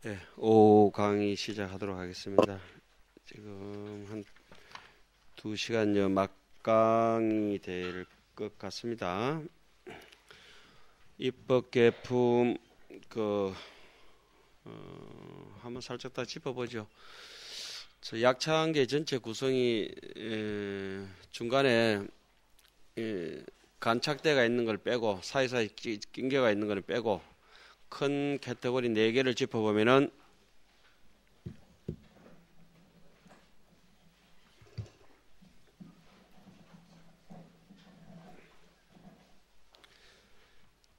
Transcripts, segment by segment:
네, 5 강의 시작하도록 하겠습니다. 지금 한 2시간여 막강이 될 것 같습니다. 입법개품 한번 살짝 다 짚어보죠. 약창계 전체 구성이 중간에 간착대가 있는 걸 빼고 사이사이 낀게가 있는 걸 빼고 큰 카테고리 4개를 짚어보면은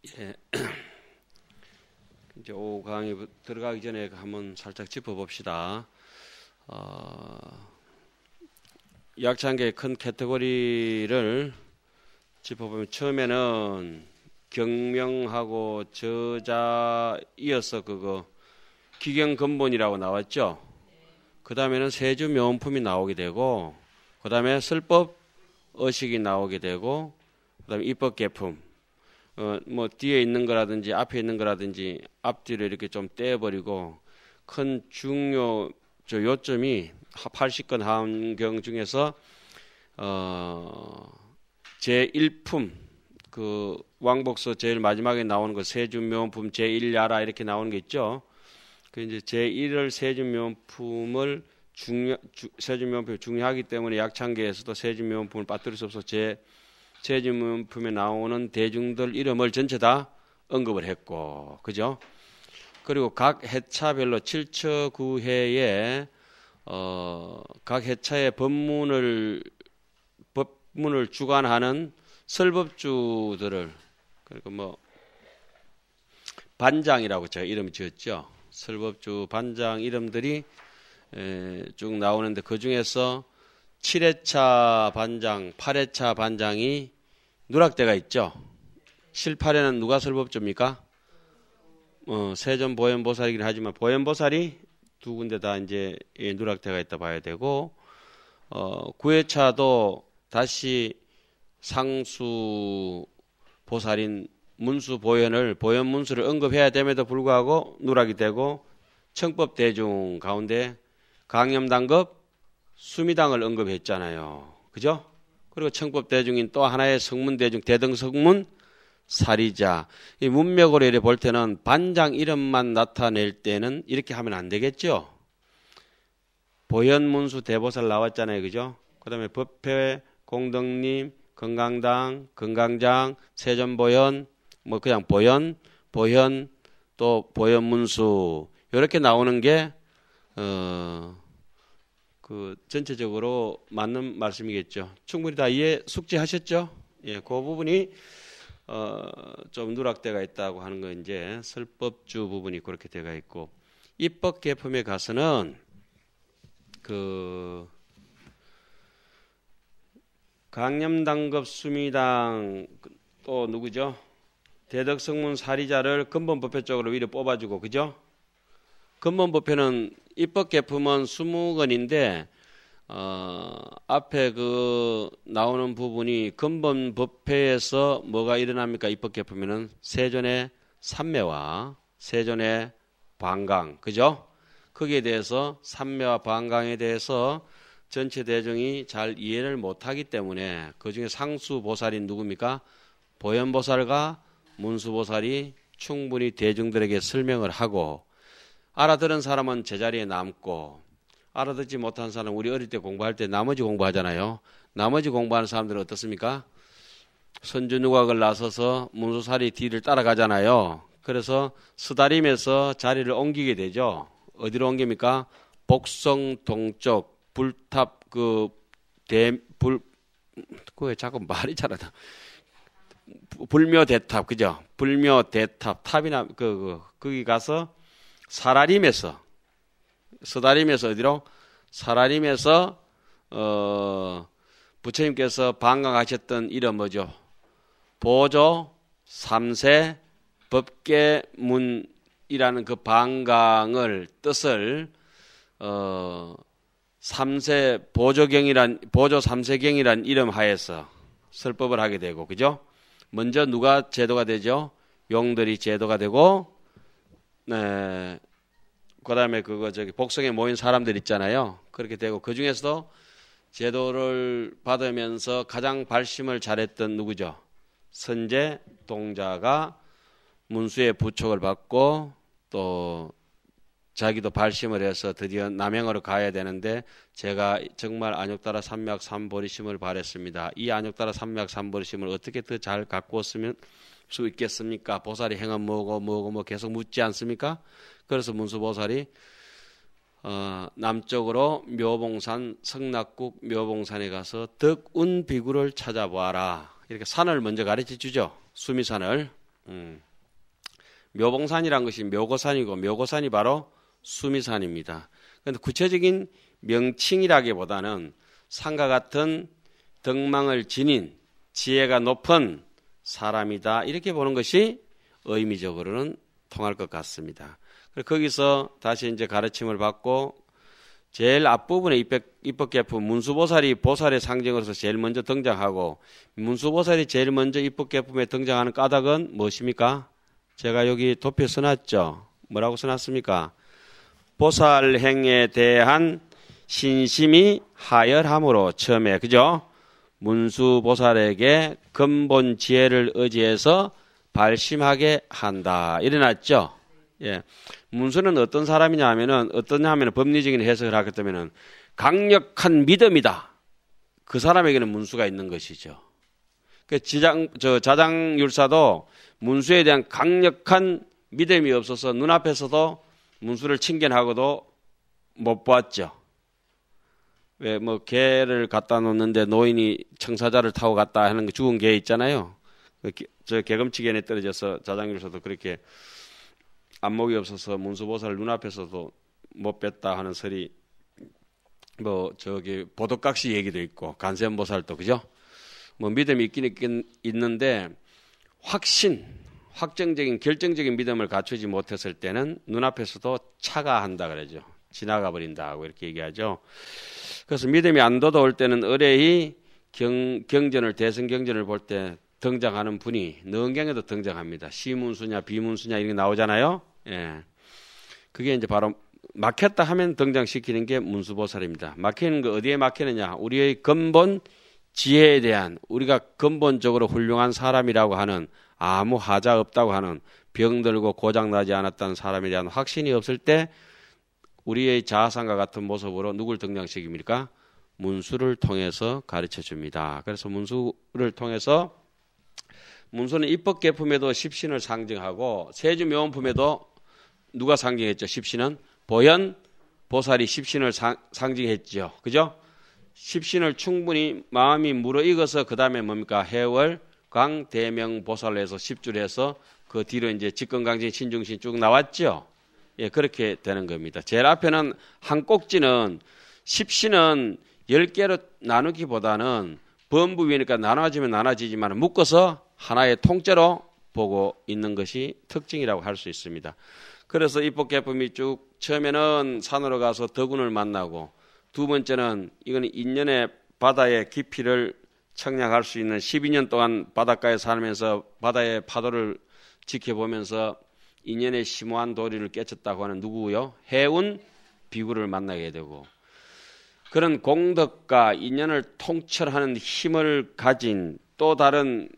이제 5강에 들어가기 전에 한번 살짝 짚어봅시다. 약창계의 큰 카테고리를 짚어보면 처음에는 경명하고 저자 이어서 기경근본이라고 나왔죠. 그 다음에는 세주명품이 나오게 되고 그 다음에 설법 의식이 나오게 되고 그 다음에 입법개품 뭐 뒤에 있는 거라든지 앞에 있는 거라든지 앞뒤로 이렇게 좀 떼어버리고 큰 중요 요점이 80건 함경 중에서 제1품 왕복서 제일 마지막에 나오는 거 세주명품 제1야라 이렇게 나오는 게 있죠. 그 이제 제1을 세주명품을 세주명품이 중요하기 때문에 약창계에서도 세주명품을 빠뜨릴 수 없어 세주명품에 나오는 대중들 이름을 전체 다 언급을 했고, 그죠? 그리고 각 회차별로 7처 9회에 각 회차의 법문을 주관하는 설법주들을 그러니까 반장이라고 제가 이름을 지었죠. 설법주 반장 이름들이 쭉 나오는데 그 중에서 7회차 반장, 8회차 반장이 누락대가 있죠. 7, 8회는 누가 설법주입니까? 세존 보현보살이긴 하지만 보현보살이 두 군데 다 이제 누락대가 있다 봐야 되고 9회차도 다시 상수 보살인 문수 보현 문수를 언급해야 됨에도 불구하고 누락이 되고 청법 대중 가운데 강념당급 수미당을 언급했잖아요. 그죠? 그리고 청법 대중인 또 하나의 성문 대중 대등성문 사리자. 이 문맥으로 이렇게 볼 때는 반장 이름만 나타낼 때는 이렇게 하면 안 되겠죠? 보현문수 대보살 나왔잖아요. 그죠? 그 다음에 법회, 공덕님, 건강당, 건강장, 세존보현, 그냥 보현, 또 보현문수. 이렇게 나오는 게, 전체적으로 맞는 말씀이겠죠. 충분히 다 숙지하셨죠? 예, 그 부분이, 좀 누락대가 있다고 하는 건 이제 설법주 부분이 그렇게 되어 있고, 입법개품에 가서는, 강념당급 수미당 또 누구죠? 대덕성문 사리자를 근본법회 쪽으로 위로 뽑아주고, 그죠? 근본법회는 입법개품은 20건인데 앞에 나오는 부분이 근본법회에서 뭐가 일어납니까? 입법개품에는 세존의 삼매와 세존의 반강, 그죠? 거기에 대해서 삼매와 반강에 대해서 전체 대중이 잘 이해를 못하기 때문에 그중에 상수보살인 누굽니까? 보현보살과 문수보살이 충분히 대중들에게 설명을 하고 알아들은 사람은 제자리에 남고 알아듣지 못한 사람은 우리 어릴 때 공부할 때 나머지 공부하잖아요. 나머지 공부하는 사람들은 어떻습니까? 선주누각을 나서서 문수살이 뒤를 따라가잖아요. 그래서 스다림에서 자리를 옮기게 되죠. 어디로 옮깁니까? 복성 동쪽 불탑 왜 자꾸 말이 잘하다. 불묘대탑, 그죠? 불묘대탑, 탑이나, 거기 가서 사라림에서 어디로? 사라림에서, 부처님께서 방광하셨던 이름 뭐죠? 보조 3세 법계문이라는 그 방광을 뜻을, 3세 보조 3세경이란 이름 하에서 설법을 하게 되고, 그죠? 먼저 누가 제도가 되죠? 용들이 제도가 되고, 그다음에 복성에 모인 사람들 있잖아요. 그렇게 되고 그 중에서도 제도를 받으면서 가장 발심을 잘했던 누구죠? 선제 동자가 문수의 부촉을 받고 또 자기도 발심을 해서 드디어 남양으로 가야 되는데 제가 정말 안욕따라 삼맥 삼보리심을 바랬습니다. 이 안욕따라 삼맥 삼보리심을 어떻게 더 잘 갖고 왔으면 수 있겠습니까? 보살이 행은 뭐고 계속 묻지 않습니까? 그래서 문수보살이 남쪽으로 묘봉산 성락국 묘봉산에 가서 덕운 비구를 찾아보아라. 이렇게 산을 먼저 가르쳐 주죠. 수미산을. 묘봉산이란 것이 묘고산이고 묘고산이 바로 수미산입니다. 그런데 구체적인 명칭이라기보다는 산과 같은 덕망을 지닌 지혜가 높은 사람이다. 이렇게 보는 것이 의미적으로는 통할 것 같습니다. 거기서 다시 이제 가르침을 받고 제일 앞부분에 입법계품 문수보살이 보살의 상징으로서 제일 먼저 등장하고 문수보살이 제일 먼저 입법계품에 등장하는 까닭은 무엇입니까? 제가 여기 도표 써놨죠. 뭐라고 써놨습니까? 보살행에 대한 신심이 하열함으로 처음에 그죠? 문수보살에게 근본 지혜를 의지해서 발심하게 한다. 이래놨죠. 예. 문수는 어떤 사람이냐 하면은 법리적인 해석을 하기 때문에 강력한 믿음이다. 그 사람에게는 문수가 있는 것이죠. 그 자장율사도 문수에 대한 강력한 믿음이 없어서 눈앞에서도 문수를 친견하고도 못 보았죠. 왜 개를 갖다 놓는데 노인이 청사자를 타고 갔다 하는 거 죽은 개 있잖아요. 개금치견에 떨어져서 자장율사도 그렇게 안목이 없어서 문수보살 눈앞에서도 못 뵀다 하는 설이 보덕각시 얘기도 있고 간세음보살도 그죠? 믿음이 있긴 있는데 확정적인 결정적인 믿음을 갖추지 못했을 때는 눈앞에서도 차가한다 그러죠. 지나가 버린다고 이렇게 얘기하죠. 그래서 믿음이 안 돋아올 때는 의뢰히 대승경전을 볼 때 등장하는 분이 능경에도 등장합니다. 시문수냐 비문수냐 이런 게 나오잖아요. 예. 그게 이제 바로 막혔다 하면 등장시키는 게 문수보살입니다. 막히는 거 어디에 막히느냐? 우리의 근본 지혜에 대한 우리가 근본적으로 훌륭한 사람이라고 하는 아무 하자 없다고 하는 병들고 고장나지 않았다는 사람에 대한 확신이 없을 때 우리의 자아상과 같은 모습으로 누굴 등장시킵니까? 문수를 통해서 가르쳐 줍니다. 그래서 문수를 통해서 문수는 입법계품에도 십신을 상징하고 세주묘원품에도 누가 상징했죠? 십신은 보현 보살이 십신을 상징했죠. 그죠? 십신을 충분히 마음이 무르익어서 그 다음에 뭡니까? 해월 광 대명 보살로 해서 10줄 해서 그 뒤로 이제 직근강진 신중신 쭉 나왔죠. 예, 그렇게 되는 겁니다. 제일 앞에는 한 꼭지는 십신은 10개로 나누기보다는 범부위니까 나눠지면 나눠지지만 묶어서 하나의 통째로 보고 있는 것이 특징이라고 할 수 있습니다. 그래서 입법계품이 쭉 처음에는 산으로 가서 덕운을 만나고 두 번째는 이거는 인연의 바다의 깊이를 청량할 수 있는 12년 동안 바닷가에 살면서 바다의 파도를 지켜보면서 인연의 심오한 도리를 깨쳤다고 하는 누구요? 해운 비구를 만나게 되고 그런 공덕과 인연을 통철하는 힘을 가진 또 다른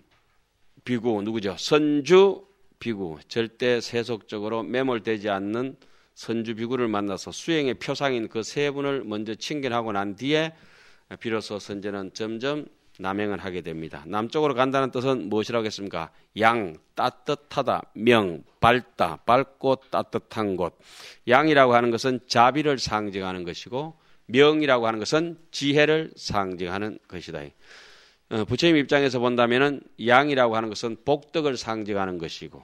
비구 누구죠? 선주 비구, 절대 세속적으로 매몰되지 않는 선주 비구를 만나서 수행의 표상인 그 세 분을 먼저 친견하고 난 뒤에 비로소 선제는 점점 남행을 하게 됩니다. 남쪽으로 간다는 뜻은 무엇이라고 했습니까? 양, 따뜻하다, 명, 밝다, 밝고 따뜻한 곳. 양이라고 하는 것은 자비를 상징하는 것이고 명이라고 하는 것은 지혜를 상징하는 것이다. 부처님 입장에서 본다면은 양이라고 하는 것은 복덕을 상징하는 것이고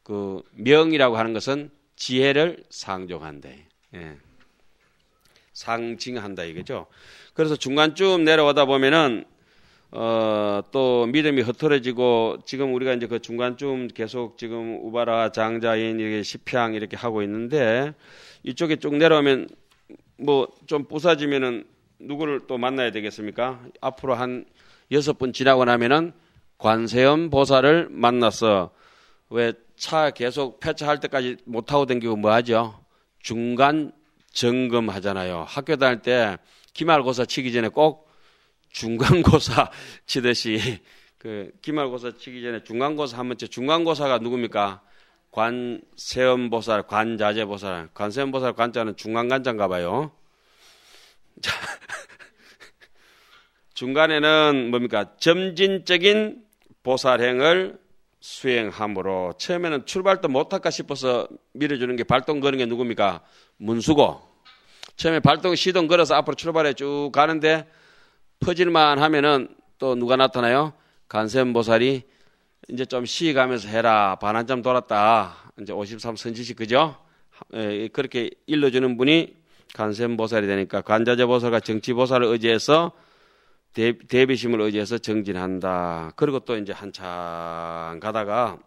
그 명이라고 하는 것은 지혜를 상징한다. 예. 상징한다 이거죠. 그래서 중간쯤 내려오다 보면은 또 믿음이 흐트러지고 지금 우리가 이제 그 중간쯤 계속 지금 우바라 장자인 이렇게 시평 이렇게 하고 있는데 이쪽에 쭉 내려오면 뭐 좀 부서지면은 누구를 또 만나야 되겠습니까? 앞으로 한 6분 지나고 나면은 관세음 보살을 만나서 왜 차 계속 폐차할 때까지 못 타고 댕기고 뭐 하죠? 중간 점검하잖아요. 학교 다닐 때 기말고사 치기 전에 꼭 중간고사 치듯이 그 기말고사 치기 전에 중간고사 한 번째. 중간고사가 누굽니까? 관세음보살, 관자재보살. 관세음보살 관자는 중간관자인가 봐요. 자, 중간에는 뭡니까? 점진적인 보살행을 수행함으로 처음에는 출발도 못할까 싶어서 밀어주는 게 발동 거는 게 누굽니까? 문수고. 처음에 발동 시동 걸어서 앞으로 출발해 쭉 가는데 퍼질만 하면은 또 누가 나타나요? 관세음보살이 이제 좀 쉬가면서 해라. 반 한참 돌았다. 이제 53 선지식 그죠? 그렇게 일러주는 분이 관세음보살이 되니까 관자재보살과 정치보살을 의지해서 대비심을 의지해서 정진한다. 그리고 또 이제 한참 가다가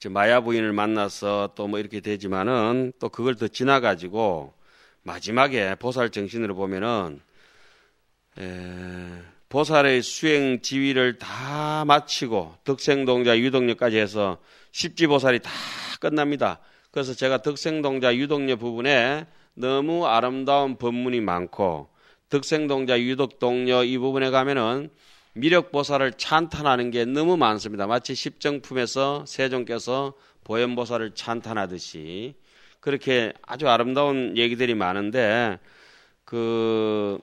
마야 부인을 만나서 또 뭐 이렇게 되지만은 또 그걸 더 지나가지고 마지막에 보살 정신으로 보면은 보살의 수행 지위를 다 마치고 덕생동자 유덕녀까지 해서 십지보살이 다 끝납니다. 그래서 제가 덕생동자 유덕녀 부분에 너무 아름다운 법문이 많고 덕생동자 유덕동녀 이 부분에 가면은 미력보살을 찬탄하는 게 너무 많습니다. 마치 십정품에서 세종께서 보현보살을 찬탄하듯이 그렇게 아주 아름다운 얘기들이 많은데 그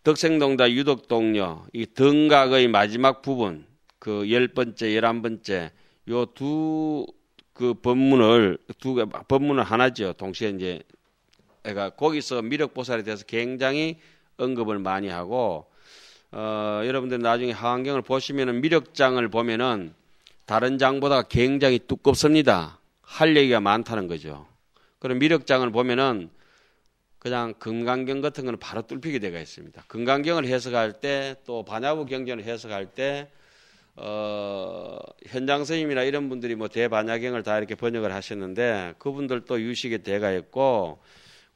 덕생동자 유덕동녀 이 등각의 마지막 부분 그 10번째 11번째 요 두 그 법문을 하나죠. 동시에 이제 애가 거기서 미력보살에 대해서 굉장히 언급을 많이 하고 여러분들 나중에 하안경을 보시면은 미력장을 보면은 다른 장보다 굉장히 두껍습니다. 할 얘기가 많다는 거죠. 그럼 미력장을 보면은 그냥 금강경 같은 거는 바로 뚫히게 되어 있습니다. 금강경을 해석할 때 또 반야부 경전을 해석할 때 현장 선생님이나 이런 분들이 뭐 대반야경을 다 이렇게 번역을 하셨는데 그분들도 유식에 대가 있고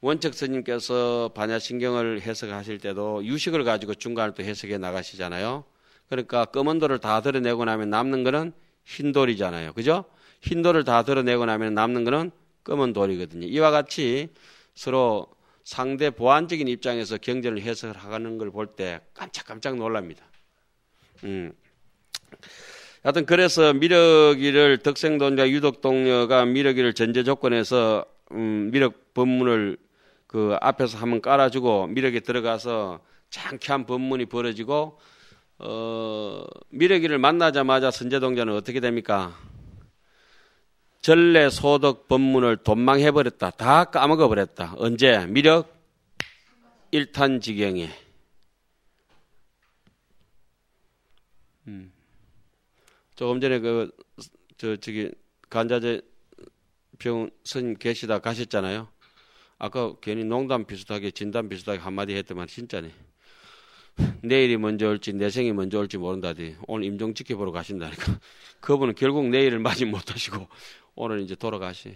원척 스님께서 반야신경을 해석하실 때도 유식을 가지고 중간을 또 해석해 나가시잖아요. 그러니까 검은 돌을 다 드러내고 나면 남는 거는 흰 돌이잖아요. 그죠? 흰 돌을 다 드러내고 나면 남는 거는 검은 돌이거든요. 이와 같이 서로 상대 보완적인 입장에서 경전을 해석을 하는 걸 볼 때 깜짝깜짝 놀랍니다. 하여튼 그래서 미력이를 덕생동자 유덕동녀가 미력이를 전제 조건에서 미력 법문을 그 앞에서 한번 깔아주고 미력에 들어가서 장쾌한 법문이 벌어지고 미력이를 만나자마자 선제동자는 어떻게 됩니까? 전래 소덕 법문을 돈망해버렸다. 다 까먹어버렸다. 언제? 미력 1탄 지경에. 조금 전에 저기 간자재 병 스님 계시다 가셨잖아요. 아까 괜히 농담 비슷하게 진담 비슷하게 한마디 했더만 진짜네. 내일이 먼저 올지 내생이 먼저 올지 모른다디. 오늘 임종 지켜보러 가신다니까. 그분은 결국 내일을 맞이 못하시고 오늘 이제 돌아가시요.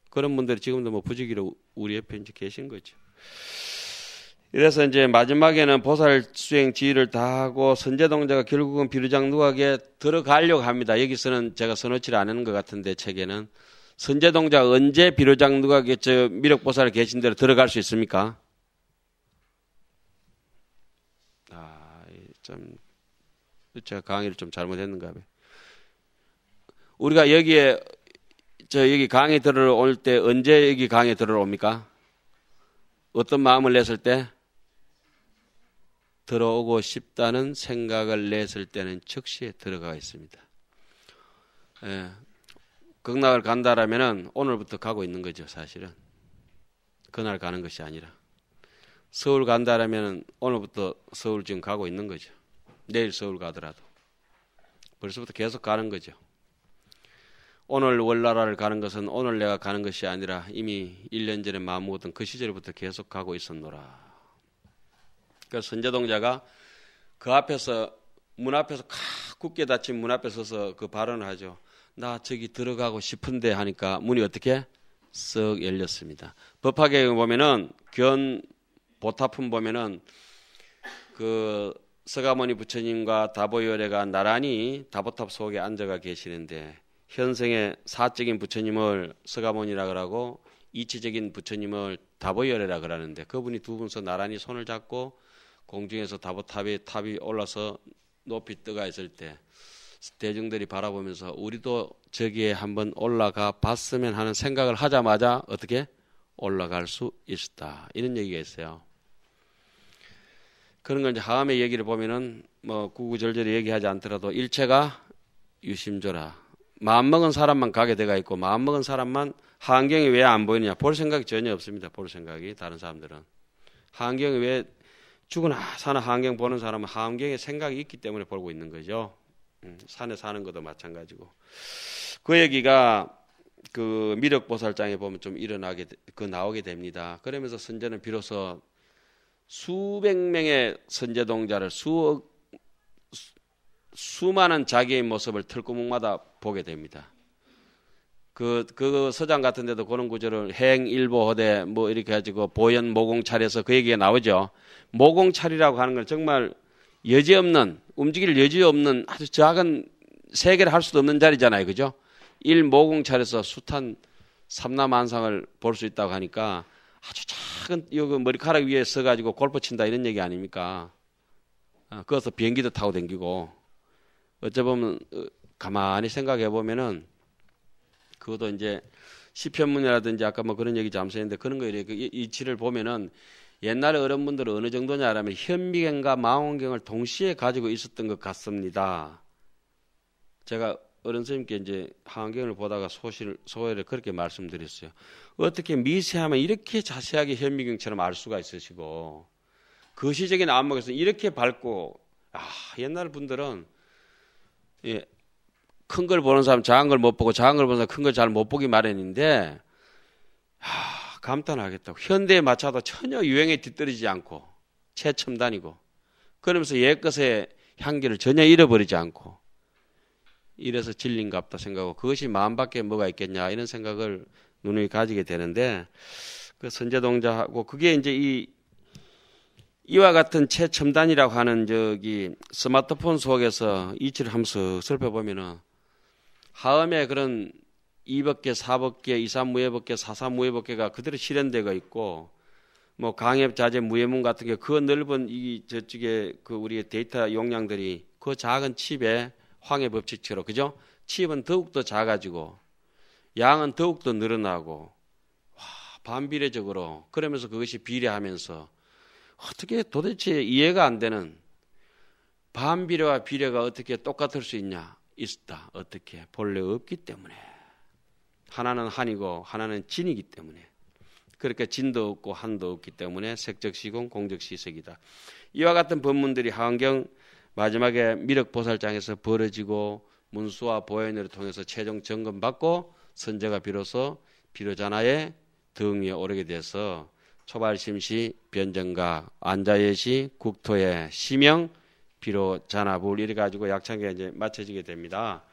그런 분들이 지금도 뭐 부지기로 우리 옆에 이제 계신 거죠. 이래서 이제 마지막에는 보살 수행 지위를 다하고 선제동자가 결국은 비루장누각에 들어가려고 합니다. 여기서는 제가 써놓지를 않은 것 같은데 책에는 선제동자가 언제 비루장누각에 저 미력보살 계신 대로 들어갈 수 있습니까? 좀 제가 강의를 좀 잘못했는가 봐요. 우리가 여기에 여기 강의 들어올 때 언제 여기 강의 들어옵니까? 어떤 마음을 냈을 때? 들어오고 싶다는 생각을 냈을 때는 즉시에 들어가 있습니다. 예, 극락을 간다라면은 오늘부터 가고 있는 거죠, 사실은. 그날 가는 것이 아니라. 서울 간다라면은 오늘부터 서울 지금 가고 있는 거죠. 내일 서울 가더라도. 벌써부터 계속 가는 거죠. 오늘 월나라를 가는 것은 오늘 내가 가는 것이 아니라 이미 1년 전에 마음먹었던 그 시절부터 계속 가고 있었노라. 그래서 선제동자가 그 앞에서 문 앞에서 굳게 닫힌 문 앞에 서서 그 발언을 하죠. 나 저기 들어가고 싶은데 하니까 문이 어떻게 쓱 열렸습니다. 법화경에 보면은 견 보타품 보면은 그 서가모니 부처님과 다보요래가 나란히 다보탑 속에 앉아가 계시는데 현생의 사적인 부처님을 서가모니라 그러고 이치적인 부처님을 다보열애라 그러는데 그분이 두 분서 나란히 손을 잡고 공중에서 탑이 올라서 높이 떠가 있을 때 대중들이 바라보면서 우리도 저기에 한번 올라가 봤으면 하는 생각을 하자마자 어떻게 올라갈 수 있었다. 이런 얘기가 있어요. 그런 걸 이제 하암의 얘기를 보면은 뭐 구구절절히 얘기하지 않더라도 일체가 유심조라. 마음먹은 사람만 가게 돼가 있고 마음먹은 사람만 하안경이 왜 안 보이느냐. 볼 생각이 전혀 없습니다. 볼 생각이 다른 사람들은. 하안경이 왜 죽으나 사나 하안경 보는 사람은 하안경에 생각이 있기 때문에 보고 있는 거죠. 산에 사는 것도 마찬가지고. 그 얘기가 그 미륵보살장에 보면 좀 나오게 됩니다. 그러면서 선제는 비로소 수백 명의 선제동자를 수많은 자기의 모습을 틀구멍마다 보게 됩니다. 그 서장 같은 데도 그런 구절을 행일보허대 뭐 이렇게 가지고 보현 모공찰에서 그 얘기가 나오죠. 모공찰이라고 하는 건 정말 여지없는, 움직일 여지 없는 아주 작은 세계를 할 수도 없는 자리잖아요. 그죠? 일모공찰에서 숱한 삼라만상을 볼 수 있다고 하니까 아주 작은 여기 머리카락 위에 서가지고 골프 친다 이런 얘기 아닙니까? 거기서 비행기도 타고 다니고 어쩌보면 가만히 생각해 보면은 그것도 이제 시편문이라든지 아까 뭐 그런 얘기 잠시 했는데 그런 거 이렇게 이치를 보면은 옛날에 어른분들은 어느 정도냐라면 현미경과 망원경을 동시에 가지고 있었던 것 같습니다. 제가 어른 선생님께 이제 하안경을 보다가 소회를 그렇게 말씀드렸어요. 어떻게 미세하면 이렇게 자세하게 현미경처럼 알 수가 있으시고 거시적인 안목에서 이렇게 밝고 옛날 분들은 큰 걸 보는 사람 작은 걸 못 보고 작은 걸 보는 사람 큰 걸 잘 못 보기 마련인데 감탄하겠다고. 현대에 맞춰도 전혀 유행에 뒤떨어지지 않고 최첨단이고 그러면서 옛것의 향기를 전혀 잃어버리지 않고 이래서 진리인갑다 생각하고 그것이 마음밖에 뭐가 있겠냐 이런 생각을 누누이 가지게 되는데 그 선제동자하고 그게 이제 이와 같은 최첨단이라고 하는 스마트폰 속에서 이치를 하면서 살펴보면은 하음에 그런 2법계, 4법계, 2삼무예법계, 4삼무예법계가 그대로 실현되고 있고 뭐 강협자재 무예문 같은 게 그 넓은 저쪽에 그 우리의 데이터 용량들이 그 작은 칩에 황해 법칙처럼 그죠? 칩은 더욱더 작아지고 양은 더욱더 늘어나고 반비례적으로 그러면서 그것이 비례하면서 어떻게 도대체 이해가 안 되는 반비례와 비례가 어떻게 똑같을 수 있냐? 있다. 어떻게? 본래 없기 때문에. 하나는 한이고 하나는 진이기 때문에. 그러니까 진도 없고 한도 없기 때문에 색적시공 공적시색이다. 이와 같은 법문들이 하안경 마지막에 미륵보살장에서 벌어지고 문수와 보현을 통해서 최종 점검받고 선제가 비로소 비로자나의 등 위에 오르게 돼서 초발심시 변정가 안자예시 국토의 시명 비로자나불 이래 가지고 약창기가 이제 맞춰지게 됩니다.